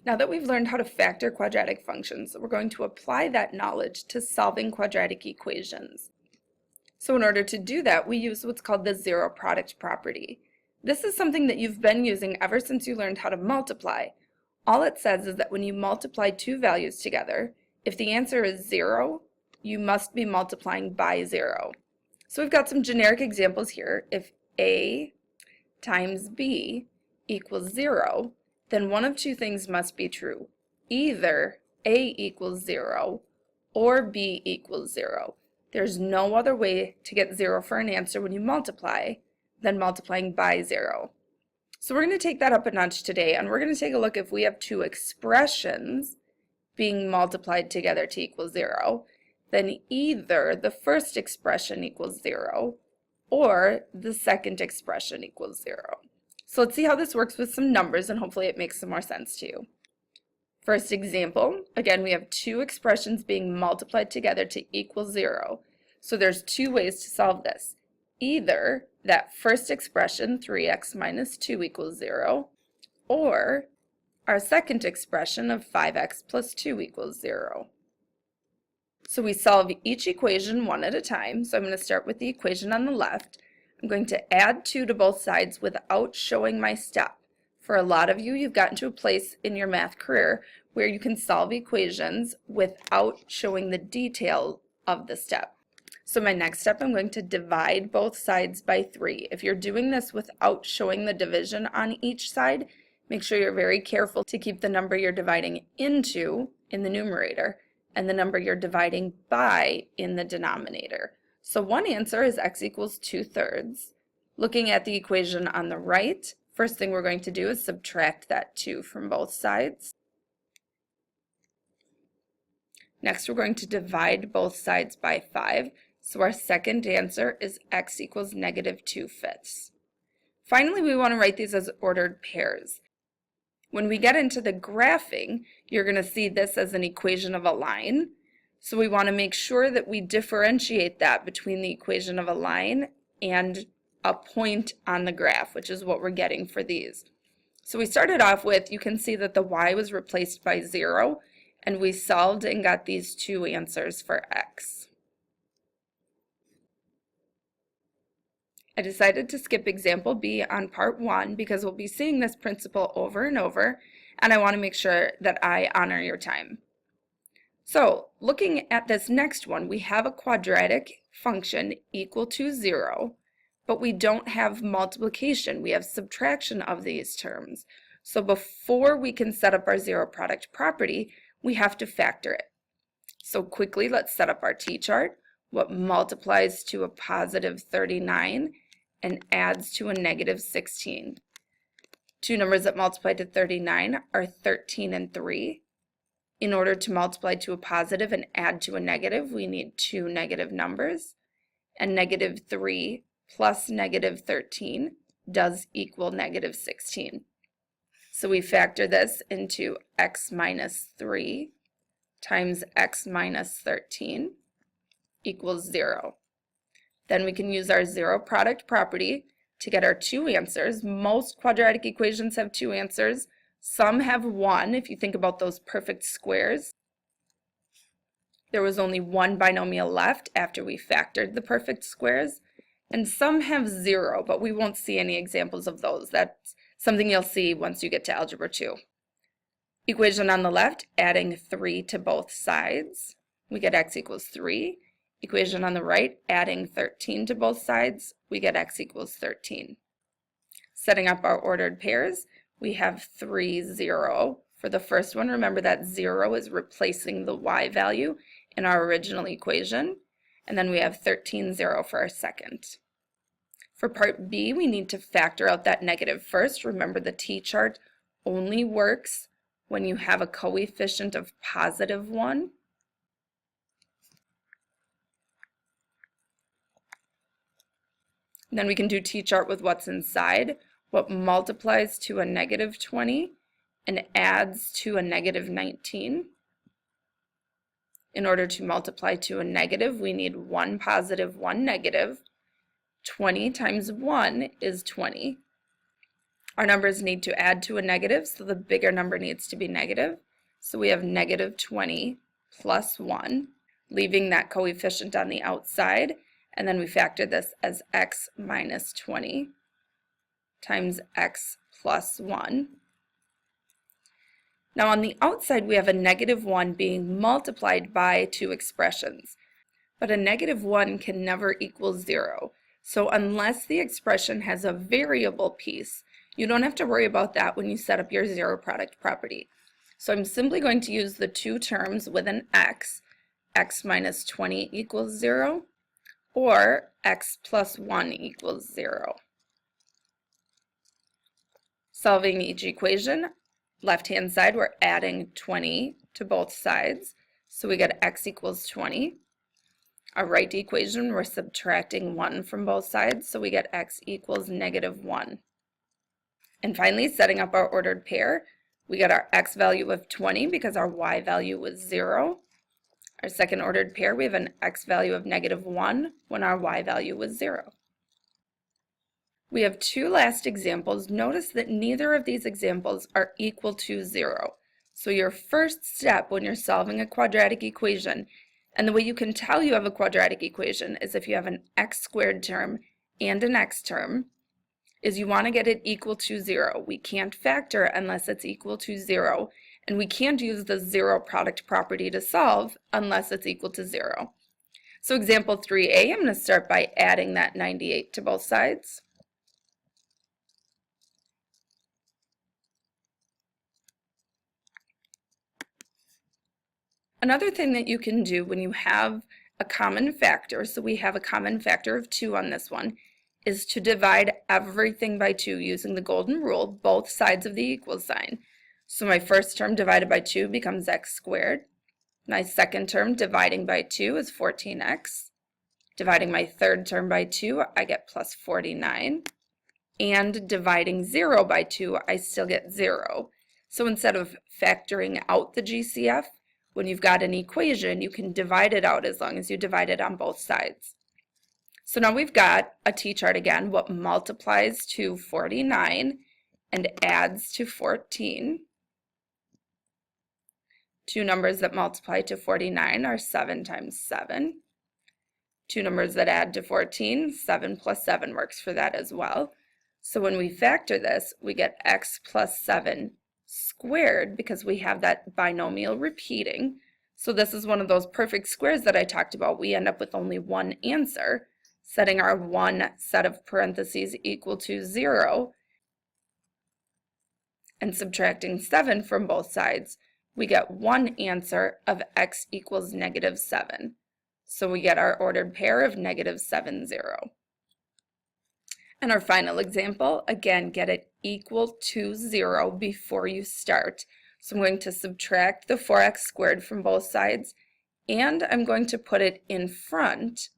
Now that we've learned how to factor quadratic functions, we're going to apply that knowledge to solving quadratic equations. So in order to do that, we use what's called the zero product property. This is something that you've been using ever since you learned how to multiply. All it says is that when you multiply two values together, if the answer is 0, you must be multiplying by 0. So we've got some generic examples here. If A times B equals 0, then one of two things must be true. Either A equals 0 or B equals 0. There's no other way to get 0 for an answer when you multiply than multiplying by 0. So we're going to take that up a notch today, and we're going to take a look if we have two expressions being multiplied together to equal 0, then either the first expression equals 0 or the second expression equals 0. So let's see how this works with some numbers, and hopefully it makes some more sense to you. First example, again, we have two expressions being multiplied together to equal 0. So there's two ways to solve this. Either that first expression, 3x minus 2 equals 0, or our second expression of 5x plus 2 equals 0. So we solve each equation one at a time. So I'm going to start with the equation on the left. I'm going to add 2 to both sides without showing my step. For a lot of you, you've gotten to a place in your math career where you can solve equations without showing the detail of the step. So my next step, I'm going to divide both sides by 3. If you're doing this without showing the division on each side, make sure you're very careful to keep the number you're dividing into in the numerator and the number you're dividing by in the denominator. So one answer is x equals 2/3. Looking at the equation on the right, first thing we're going to do is subtract that 2 from both sides. Next, we're going to divide both sides by 5. So our second answer is x equals -2/5. Finally, we want to write these as ordered pairs. When we get into the graphing, you're going to see this as an equation of a line. So we want to make sure that we differentiate that between the equation of a line and a point on the graph, which is what we're getting for these. So we started off with, you can see that the y was replaced by 0, and we solved and got these two answers for x. I decided to skip example B on part 1 because we'll be seeing this principle over and over, and I want to make sure that I honor your time. So looking at this next one, we have a quadratic function equal to 0, but we don't have multiplication. We have subtraction of these terms. So before we can set up our zero product property, we have to factor it. So quickly, let's set up our t-chart. What multiplies to a positive 39 and adds to a -16. Two numbers that multiply to 39 are 13 and 3. In order to multiply to a positive and add to a negative, we need two negative numbers. And -3 plus -13 does equal -16. So we factor this into x minus 3 times x minus 13 equals 0. Then we can use our zero product property to get our two answers. Most quadratic equations have two answers. Some have one, if you think about those perfect squares. There was only one binomial left after we factored the perfect squares. And some have 0, but we won't see any examples of those. That's something you'll see once you get to Algebra 2. Equation on the left, adding 3 to both sides. We get x equals 3. Equation on the right, adding 13 to both sides, we get x equals 13. Setting up our ordered pairs, we have 3, 0. For the first one, remember that 0 is replacing the y value in our original equation. And then we have 13, 0 for our second. For part B, we need to factor out that negative first. Remember, the t-chart only works when you have a coefficient of +1. Then we can do t-chart with what's inside. What multiplies to a -20 and adds to a -19. In order to multiply to a negative, we need one positive, one negative. 20 times 1 is 20. Our numbers need to add to a negative, so the bigger number needs to be negative. So we have negative 20 plus 1, leaving that coefficient on the outside, and then we factor this as x minus 20 times x plus 1. Now on the outside we have a negative 1 being multiplied by two expressions, but a negative 1 can never equal 0. So unless the expression has a variable piece, you don't have to worry about that when you set up your zero product property. So I'm simply going to use the two terms with an x minus 20 equals 0, or x plus 1 equals 0. Solving each equation, left-hand side we're adding 20 to both sides, so we get x equals 20. Our right equation, we're subtracting 1 from both sides, so we get x equals negative 1. And finally, setting up our ordered pair, we get our x value of 20 because our y value was 0. Our second ordered pair, we have an x value of negative 1 when our y value was 0. We have two last examples. Notice that neither of these examples are equal to 0. So your first step when you're solving a quadratic equation, and the way you can tell you have a quadratic equation is if you have an x squared term and an x term, is you want to get it equal to 0. We can't factor unless it's equal to 0, and we can't use the zero product property to solve unless it's equal to 0. So example 3a, I'm going to start by adding that 98 to both sides. Another thing that you can do when you have a common factor, so we have a common factor of 2 on this one, is to divide everything by 2 using the golden rule, both sides of the equal sign. So my first term divided by 2 becomes x squared. My second term dividing by 2 is 14x. Dividing my third term by 2, I get plus 49. And dividing 0 by 2, I still get 0. So instead of factoring out the GCF, when you've got an equation, you can divide it out as long as you divide it on both sides. So now we've got a t-chart again, what multiplies to 49 and adds to 14. Two numbers that multiply to 49 are 7 times 7. Two numbers that add to 14, 7 plus 7 works for that as well. So when we factor this, we get x plus 7 squared because we have that binomial repeating. So this is one of those perfect squares that I talked about. We end up with only one answer, setting our one set of parentheses equal to 0 and subtracting 7 from both sides, we get one answer of x equals negative 7. So we get our ordered pair of negative 7, 0. And our final example, again, get it equal to 0 before you start. So I'm going to subtract the 4x squared from both sides, and I'm going to put it in front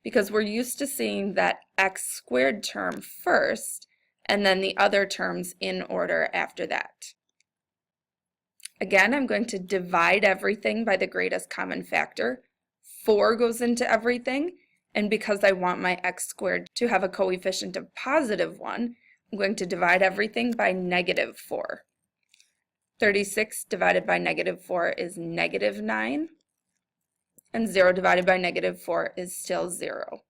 because we're used to seeing that x squared term first and then the other terms in order after that. Again, I'm going to divide everything by the greatest common factor. 4 goes into everything, and because I want my x squared to have a coefficient of positive 1, I'm going to divide everything by negative 4. 36 divided by negative 4 is negative 9, and 0 divided by negative 4 is still 0.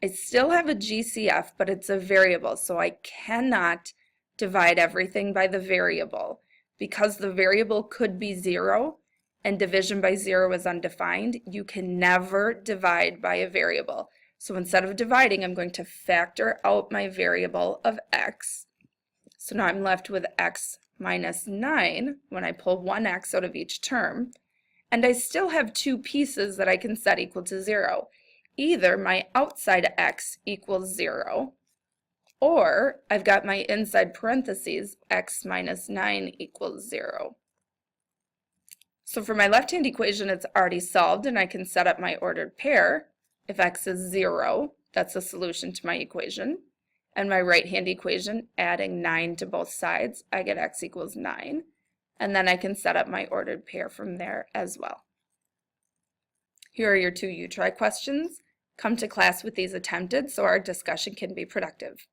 I still have a GCF, but it's a variable, so I cannot divide everything by the variable. Because the variable could be 0, and division by 0 is undefined, you can never divide by a variable. So instead of dividing, I'm going to factor out my variable of x. So now I'm left with x minus 9 when I pull one x out of each term. And I still have two pieces that I can set equal to 0. Either my outside x equals 0, or I've got my inside parentheses, x minus 9 equals 0. So for my left-hand equation, it's already solved, and I can set up my ordered pair. If x is 0, that's a solution to my equation. And my right-hand equation, adding 9 to both sides, I get x equals 9. And then I can set up my ordered pair from there as well. Here are your two U-Try questions. Come to class with these attempted so our discussion can be productive.